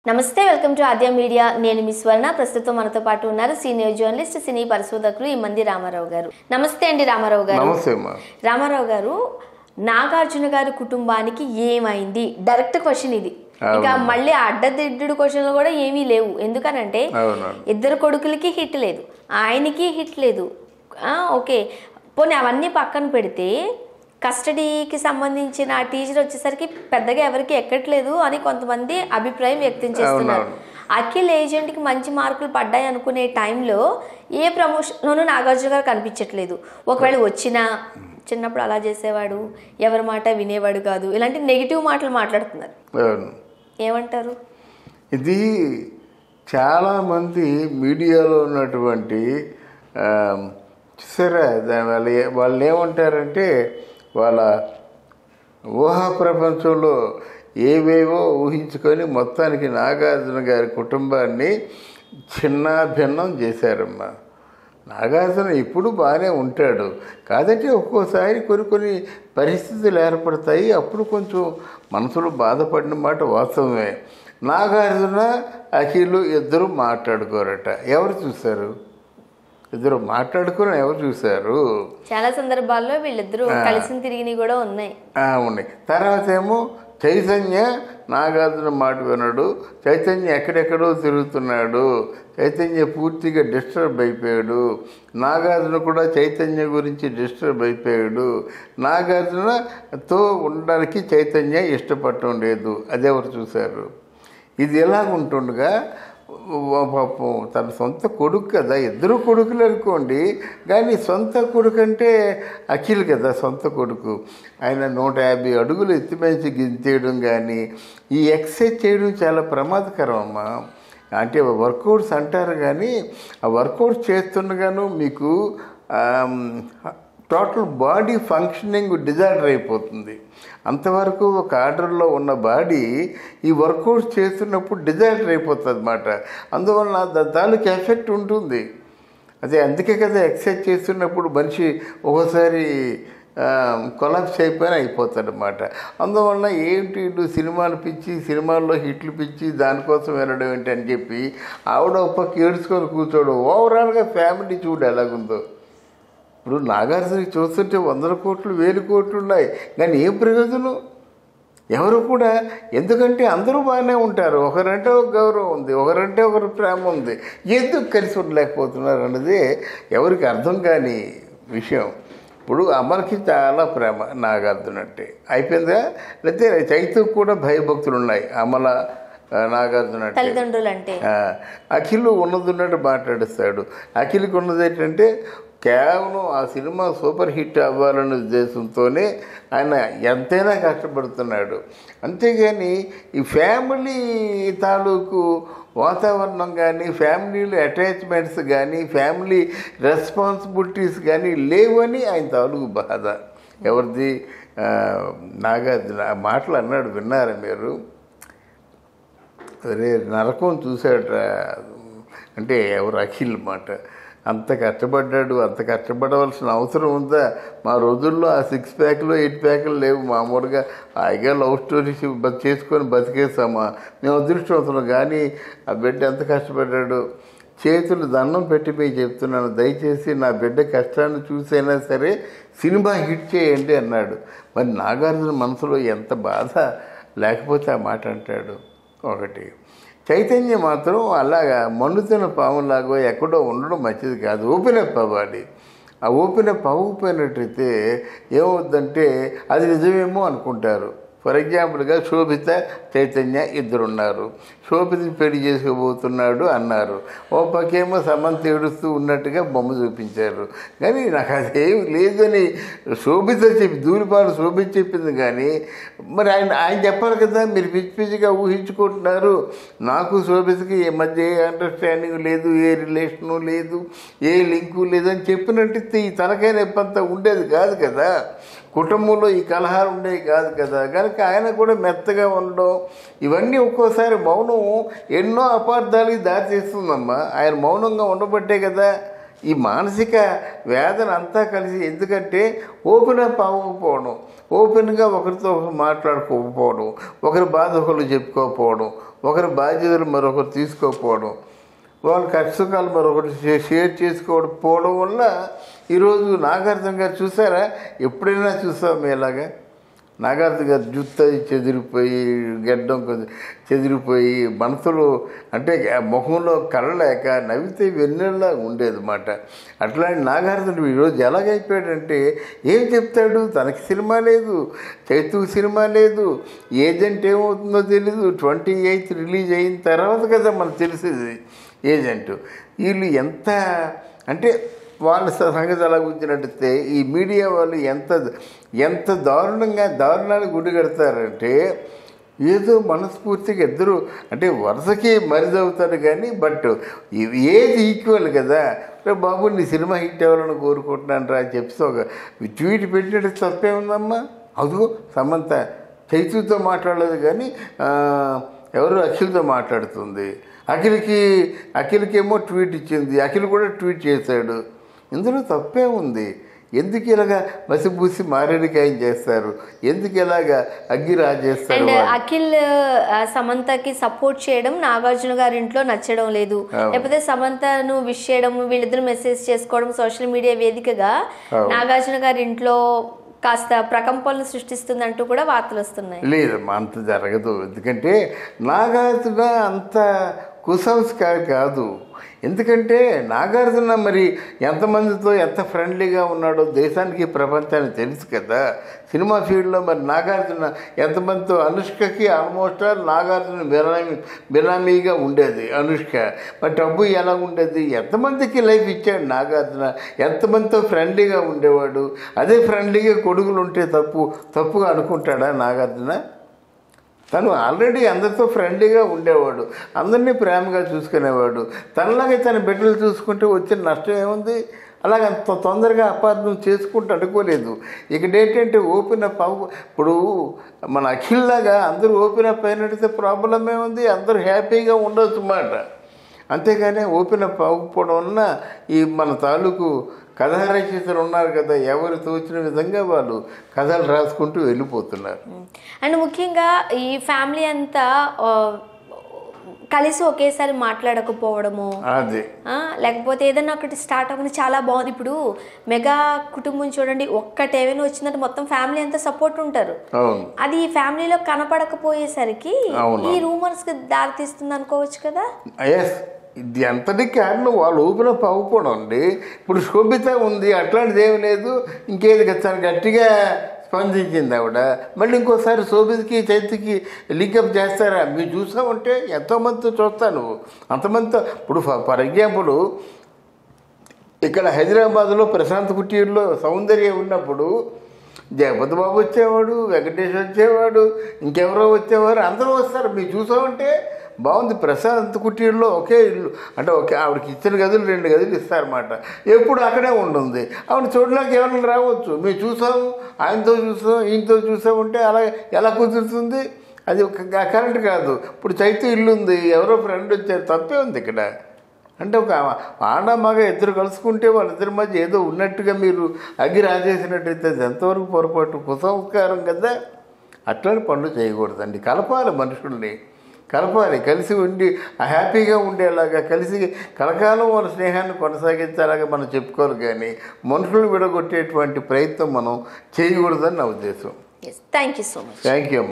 నమస్తే welcome to Aadya media నేను మీ స్వర్ణ ప్రస్తుతం మనతో పాటు ఉన్నారు సీనియర్ జర్నలిస్ట్ సినీ పరిశోధకులు ఇమ్మంది రామారావు గారు. నమస్తే అండి రామారావు గారు. నమస్తే అమ్మా. రామారావు గారు, నాగార్జున గారి కుటుంబానికి ఏమైంది? డైరెక్ట్ క్వశ్చన్ ఇది. ఇక మళ్ళీ అడ్డదిడ్డు క్వశ్చన్లు కూడా ఏమీ లేవు. ఎందుకనంటే ఇద్దరు కొడుకులకి హిట్ లేదు, ఆయనకి హిట్ లేదు. ఓకే, పోనీ అవన్నీ పక్కన పెడితే కస్టడీకి సంబంధించిన ఆ టీచర్ వచ్చేసరికి పెద్దగా ఎవరికి ఎక్కట్లేదు అని కొంతమంది అభిప్రాయం వ్యక్తం చేస్తున్నారు. అఖిల్ ఏజెంట్కి మంచి మార్కులు పడ్డాయి అనుకునే టైంలో ఏ ప్రమోషన్లోనూ నాగార్జున గారు కనిపించట్లేదు. ఒకవేళ వచ్చినా చిన్నప్పుడు అలా చేసేవాడు, ఎవరి మాట వినేవాడు కాదు, ఇలాంటి నెగిటివ్ మాటలు మాట్లాడుతున్నారు. ఏమంటారు? ఇది చాలామంది మీడియాలో ఉన్నటువంటి సరే వాళ్ళు ఏమంటారంటే వాళ్ళ ఊహా ప్రపంచంలో ఏవేవో ఊహించుకొని మొత్తానికి నాగార్జున గారి కుటుంబాన్ని చిన్నాభిన్నం చేశారమ్మా. నాగార్జున ఇప్పుడు బాగానే ఉంటాడు, కాదంటే ఒక్కోసారి కొన్ని పరిస్థితులు ఏర్పడతాయి, అప్పుడు కొంచెం మనసులో బాధపడిన మాట వాస్తవమే. నాగార్జున అఖిలు ఇద్దరు మాట్లాడుకోరట. ఎవరు చూశారు? ఇద్దరు మాట్లాడుకుని ఎవరు చూశారు? చాలా సందర్భాల్లో వీళ్ళిద్దరూ కలిసి తిరిగి కూడా ఉన్నాయి. తర్వాత ఏమో చైతన్య నాగార్జున మాట వినడు, చైతన్య ఎక్కడెక్కడో తిరుగుతున్నాడు, చైతన్య పూర్తిగా డిస్టర్బ్ అయిపోయాడు, నాగార్జున కూడా చైతన్య గురించి డిస్టర్బ్ అయిపోయాడు, నాగార్జునతో ఉండడానికి చైతన్య ఇష్టపడటం లేదు. అదెవరు చూశారు? ఇది ఎలాగుంటుండగా పాపం తన సొంత కొడుకు కదా, ఇద్దరు కొడుకులు అనుకోండి, కానీ సొంత కొడుకు అంటే అఖిల్ కదా సొంత కొడుకు. ఆయన 150 అడుగులు ఎత్తిమించి గింతేయడం కానీ ఈ ఎక్సర్సైజ్ చేయడం చాలా ప్రమాదకరం అమ్మా. అంటే వర్కౌట్స్ అంటారు, కానీ ఆ వర్కౌట్స్ చేస్తుండగాను మీకు టోటల్ బాడీ ఫంక్షనింగ్ డిజార్డర్ అయిపోతుంది. అంతవరకు ఒక ఆర్డర్లో ఉన్న బాడీ ఈ వర్కౌట్స్ చేస్తున్నప్పుడు డిజార్డర్ అయిపోతుంది అన్నమాట. అందువలన దానికి ఎఫెక్ట్ ఉంటుంది. అందుకే కదా ఎక్సర్సైజ్ చేస్తున్నప్పుడు మనిషి ఒకసారి కొలాప్స్ అయిపోయినా అయిపోతాడనమాట. అందువలన ఏంటి సినిమాలు పిచ్చి, సినిమాల్లో హిట్లు పిచ్చి, దానికోసం వెళ్ళడం ఏంటి అని చెప్పి ఆవిడ ఒక పక్క ఏడ్చుకొని కూర్చోడు. ఓవరాల్గా ఫ్యామిలీ చూడు ఎలాగుందో. ఇప్పుడు నాగార్జునకి చూస్తుంటే 100 కోట్లు 1000 కోట్లు ఉన్నాయి, కానీ ఏం ప్రయోజనం? ఎవరు కూడా, ఎందుకంటే అందరూ బాగానే ఉంటారు, ఒకరంటే ఒక గౌరవం ఉంది, ఒకరంటే ఒకరు ప్రేమ ఉంది, ఎందుకు కలిసి ఉండలేకపోతున్నారు అన్నది ఎవరికి అర్థం కాని విషయం. ఇప్పుడు అమర్కి చాలా ప్రేమ నాగార్జున అంటే, అయిపోయిందా? లేకపోతే చైతన్యకు కూడా భయభక్తులు ఉన్నాయి అమల నాగార్జున అంటే. అఖిల్ ఉన్నదున్నట్టు మాట్లాడిస్తాడు. అఖిల్కి ఉన్నది ఏంటంటే కేవలం ఆ సినిమా సూపర్ హిట్ అవ్వాలనే ఉద్దేశంతోనే ఆయన ఎంతైనా కష్టపడుతున్నాడు. అంతేగాని ఈ ఫ్యామిలీ తాలూకు వాతావరణం కానీ, ఫ్యామిలీలో అటాచ్మెంట్స్ కానీ, ఫ్యామిలీ రెస్పాన్సిబిలిటీస్ కానీ లేవని ఆయన తాలూకు బాధ. ఎవరిది? నాగార్జున ఆ మాటలు అన్నాడు, విన్నారా మీరు? అరే నరకం చూశాడు అంటే ఎవరు? అఖిల్ మాట. అంత కష్టపడ్డాడు, అంత కష్టపడవలసిన అవసరం ఉందా? మా రోజుల్లో ఆ 6 ప్యాక్లు 8 ప్యాక్లు లేవు. మామూలుగా హాయిగా లవ్ స్టోరీస్ చేసుకొని బతికేస్తామా? మేము అదృష్టవంతులు. కానీ ఆ బిడ్డ ఎంత కష్టపడ్డాడు. చేతులు దండం పెట్టి పోయి చెప్తున్నాను, దయచేసి నా బిడ్డ కష్టాన్ని చూసైనా సరే సినిమా హిట్ చేయండి అన్నాడు. మరి నాగార్జున మనసులో ఎంత బాధ లేకపోతే ఆ మాట అంటాడు. ఒకటి. చైతన్య మాత్రం అలాగా మండుతున్న పాములాగో ఎక్కడో ఉండడం మంచిది కాదు. ఓపెన్ అప్ అవ్వాలి. ఆ ఓపెన్ అప్ అవ్వకపోయినట్టయితే ఏమవుద్దంటే అది నిజమేమో అనుకుంటారు. ఫర్ ఎగ్జాంపుల్గా శోభిత చైతన్య ఇద్దరున్నారు, శోభిత పెళ్లి చేసుకోబోతున్నాడు అన్నారు. ఓ పక్కేమో సమంత ఏడుస్తూ ఉన్నట్టుగా బొమ్మ చూపించారు. కానీ నాకు అదేమి లేదని శోభిత దూరిపాలు శోభిత చెప్పింది. కానీ మరి ఆయన చెప్పాలి కదా, మీరు పిచ్చి పిచ్చిగా ఊహించుకుంటున్నారు, నాకు శోభితకి ఈ మధ్య ఏ అండర్స్టాండింగ్ లేదు, ఏ రిలేషను లేదు, ఏ లింకు లేదని చెప్పినట్టు ఈ తలకాయ నొప్పంతా ఉండేది కాదు కదా, కుటుంబంలో ఈ కలహాలు ఉండేవి కాదు కదా. కనుక ఆయన కూడా మెత్తగా ఉండడం, ఇవన్నీ ఒక్కోసారి మౌనం ఎన్నో అపార్థాలకి దారితీస్తుందమ్మా. ఆయన మౌనంగా ఉండబట్టే కదా ఈ మానసిక వేదన అంతా కలిసి, ఎందుకంటే ఓపెన్ అప్ అవ్వకపోవడం, ఓపెన్గా ఒకరితో ఒకరు మాట్లాడుకోకపోవడం, ఒకరి బాధ ఒకరు చెప్పుకోకపోవడం, ఒకరి బాధ్యతలు మరొకరు తీసుకోకపోవడం, వాళ్ళ కష్టసుఖాలు మరొకటి షేర్ చేసుకోకపోవడం వల్ల ఈరోజు నాగార్జున గారు చూసారా, ఎప్పుడైనా చూసాం ఇలాగా? నాగార్జున గారు జుత్తు చెదిరిపోయి, గడ్డం చెదిరిపోయి, మనసులో అంటే ముఖంలో కళ్ళలేక నవ్వితే వెన్నెల్లా ఉండేదన్నమాట. అట్లాంటి నాగార్జున ఈరోజు ఎలాగైపోయాడంటే ఏం చెప్తాడు? తనకి సినిమా లేదు, చైతుకు సినిమా లేదు, ఏజెంట్ ఏమవుతుందో తెలీదు. 28 రిలీజ్ అయిన తర్వాత కదా మనకు తెలిసేది ఏజెంట్. వీళ్ళు ఎంత అంటే వాళ్ళ సంగతి అలా కూర్చున్నట్టయితే ఈ మీడియా వాళ్ళు ఎంత దారుణాలు గుడి కడతారంటే, ఏదో మనస్ఫూర్తిగా ఇద్దరు అంటే వరుసకి మరిదవుతారు కానీ, బట్ ఏది ఈక్వల్ కదా. బాబు నీ సినిమా హిట్ అవ్వాలని కోరుకుంటున్నాను రా అని చెప్పి ఒక ట్వీట్ పెట్టినట్టు తప్పే ఉందమ్మా. అదిగో సమంత చైతుతో మాట్లాడలేదు కానీ ఎవరు అఖిల్తో మాట్లాడుతుంది. అఖిల్కేమో ట్వీట్ ఇచ్చింది, అఖిల్ కూడా ట్వీట్ చేశాడు. ఇందులో తప్పే ఉంది. ఎందుకు ఇలాగా మసిపూసి మారేడికాయం చేస్తారు? ఎందుకు ఇలాగా అగ్గి రాజేస్తారు? అండ్ అఖిల్ సమంతకి సపోర్ట్ చేయడం నాగార్జున గారి ఇంట్లో నచ్చడం లేదు, లేకపోతే సమంతను విష్ చేయడం, వీళ్ళిద్దరు మెసేజ్ చేసుకోవడం సోషల్ మీడియా వేదికగా నాగార్జున గారి ఇంట్లో కాస్త ప్రకంపనలు సృష్టిస్తుందంటూ కూడా వార్తలు వస్తున్నాయి. లేదమ్మా, అంత జరగదు. ఎందుకంటే నాగార్జున అంత కుసంస్కారి కాదు. ఎందుకంటే నాగార్జున మరి ఎంతమందితో ఎంత ఫ్రెండ్లీగా ఉన్నాడో దేశానికి ప్రపంచానికి తెలుసు కదా. సినిమా ఫీల్డ్లో మరి నాగార్జున ఎంతమందితో, అనుష్కకి ఆల్మోస్ట్ నాగార్జున బినామీగా ఉండేది అనుష్క. మరి డబ్బు ఎలా ఉండేది? ఎంతమందికి లైఫ్ ఇచ్చాడు నాగార్జున, ఎంతమందితో ఫ్రెండ్లీగా ఉండేవాడు. అదే ఫ్రెండ్లీగా కొడుకులు ఉంటే తప్పుగా అనుకుంటాడా నాగార్జున? తను ఆల్రెడీ అందరితో ఫ్రెండ్లీగా ఉండేవాడు, అందరినీ ప్రేమగా చూసుకునేవాడు. తనలాగే తన బిడ్డలు చూసుకుంటే వచ్చిన నష్టం ఏముంది? అలాగ అంత తొందరగా అపార్థం చేసుకుంటూ అనుకోలేదు. ఇక్కడ ఏంటంటే ఓపెన్ అప్ ఇప్పుడు మన అఖిల్లాగా అందరూ ఓపెన్ అప్ అయినట్టయితే ప్రాబ్లం ఏముంది? అందరూ హ్యాపీగా ఉండొచ్చు మాట. అంతేగాని ఓపెన్ అప్ అవ్వకపోవడం వలన ఈ మన తాలూకు కథా రచయితలు ఉన్నారు కదా, ఎవరు తోచిన విధంగా వాళ్ళు కథలు రాసుకుంటూ వెళ్ళిపోతున్నారు. అండ్ ముఖ్యంగా ఈ ఫ్యామిలీ అంతా కలిసి ఒకేసారి మాట్లాడకపోవడము, అదే లేకపోతే ఏదైనా ఒకటి స్టార్ట్ అవ్వని చాలా బాగుంది. ఇప్పుడు మెగా కుటుంబం చూడండి, ఒక్కటి ఏమైనా వచ్చిందంటే మొత్తం ఫ్యామిలీ అంతా సపోర్ట్ ఉంటారు. అది ఈ ఫ్యామిలీలో కనపడకపోయేసరికి ఈ రూమర్స్ కి దారి తీస్తుంది అనుకోవచ్చు కదా. ఇది ఎంతటికి కారణం వాళ్ళు ఓపెన్ అప్ అవ్వకపోవడం అండి. ఇప్పుడు శోభిత ఉంది, అట్లాంటిది ఏమి లేదు. ఇంకేది చాలా గట్టిగా స్పందించింది ఆవిడ. మళ్ళీ ఇంకోసారి శోభితకి చైతుకి లింకప్ చేస్తారా? మీరు చూసామంటే ఎంతోమందితో చూస్తాను, అంతమందితో. ఇప్పుడు ఫర్ ఎగ్జాంపుల్ ఇక్కడ హైదరాబాద్లో ప్రశాంత్ కుటీర్లో సౌందర్య ఉన్నప్పుడు జగపతి బాబు వచ్చేవాడు, వెంకటేష్ వచ్చేవాడు, ఇంకెవరో వచ్చేవారు, అందరూ వస్తారు. మీరు చూసామంటే బాగుంది. ప్రశాంత్ కుటీర్లో ఒకే ఇల్లు అంటే ఆవిడకి ఇచ్చిన గదులు 2 గదులు ఇస్తారన్నమాట. ఎప్పుడు అక్కడే ఉంటుంది. ఆవిడ చూడడానికి ఎవరైనా రావచ్చు. మేము చూసాము, ఆయనతో చూసాం, ఈయనతో చూసామంటే అలా ఎలా కుదురుతుంది? అది కరెంట్ కాదు. ఇప్పుడు చైతు ఇల్లు ఉంది, ఎవరో ఫ్రెండ్ వచ్చారు, తప్పే ఉంది ఇక్కడ. అంటే ఒక ఆడ మగ ఇద్దరు కలుసుకుంటే వాళ్ళిద్దరి మధ్య ఏదో ఉన్నట్టుగా మీరు అగ్గి రాజేసినట్టయితే అది ఎంతవరకు పొరపాటు, కుసంస్కారం కదా. అట్లాంటి పనులు చేయకూడదండి. కలపాలి, మనుషుల్ని కలపాలి, కలిసి ఉండి హ్యాపీగా ఉండేలాగా, కలిసి కలకాలం వాళ్ళ స్నేహాన్ని కొనసాగించేలాగా మనం చెప్పుకోవాలి. కానీ మనుషులు విడగొట్టేటువంటి ప్రయత్నం మనం చేయకూడదని నా ఉద్దేశం. Thank you so much. Thank you అమ్మా.